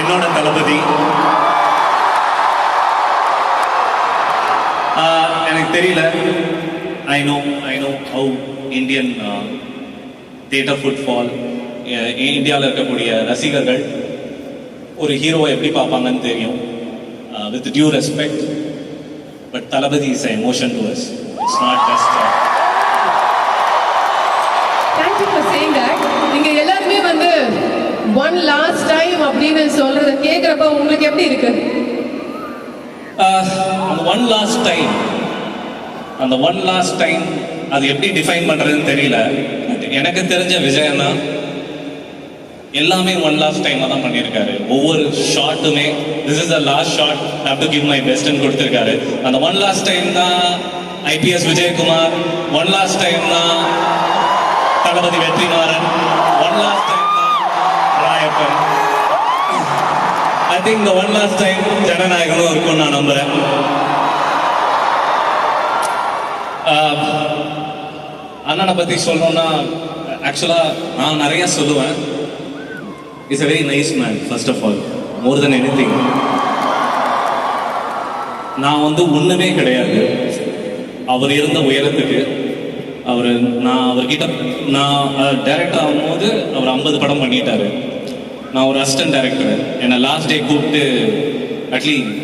என்னோட தளபதி. எனக்கு தெரியல. I know how Indian theatre football, இந்தியாவில் இருக்கக்கூடிய ரசிகர்கள் ஒரு ஹீரோவை எப்படி பார்ப்பாங்கன்னு தெரியும். With due respect, but Thalapathy is emotion to us. It's not just. Thank you for saying that. நீங்க எல்லாருமே வந்து one last time அப்படின்னு சொல்றத கேக்குறப்ப உங்களுக்கு எப்படி இருக்கு? அந்த ஒன் லாஸ்ட் டைம் அது எப்படி டிஃபைன் பண்றதுன்னு தெரியல. எனக்கு தெரிஞ்ச விஜயன்னா எல்லாமே ஒன் லாஸ்ட் டைம் தான் பண்ணியிருக்காரு. ஒவ்வொரு ஷாட்டுமே this is the last shot, have to give my பெஸ்ட்னு கொடுத்துருக்காரு. அந்த ஒன் லாஸ்ட் டைம் தான் IPS Vijayakumar, one last time தான் Thalapathy Vetrimaaran, one last time தான் ராயப்பன். ஐ திங்க் இந்த ஒன் லாஸ்ட் டைம் ஜனநாயகமும் இருக்கும்னு நான் நம்புறேன். அண்ணனை பற்றி சொல்லணும்னா ஆக்சுவலாக நான் நிறைய சொல்லுவேன். It's a very nice man. First of all, more then anything, நான் வந்து ஒன்றுமே கிடையாது அவர் இருந்த உயரத்துக்கு. நான் அவர்கிட்ட டைரக்டர் ஆகும்போது அவர் 50 படம் பண்ணிட்டாரு. நான் ஒரு அசிஸ்டன்ட் டைரக்டர். என்னை லாஸ்ட் டே கூப்பிட்டு, அட்லீஸ்ட்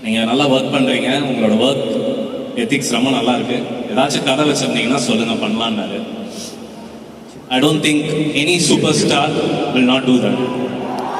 நீங்கள் நல்லா ஒர்க் பண்ணுறீங்க, உங்களோட ஒர்க் எத்திக்ஸ் ரொம்ப நல்லா இருக்கு, ஏதாச்சும் கதை வச்சிருந்தீங்கன்னா சொல்லுங்கள் பண்ணலான்னாரு. I don't think any superstar will not do that.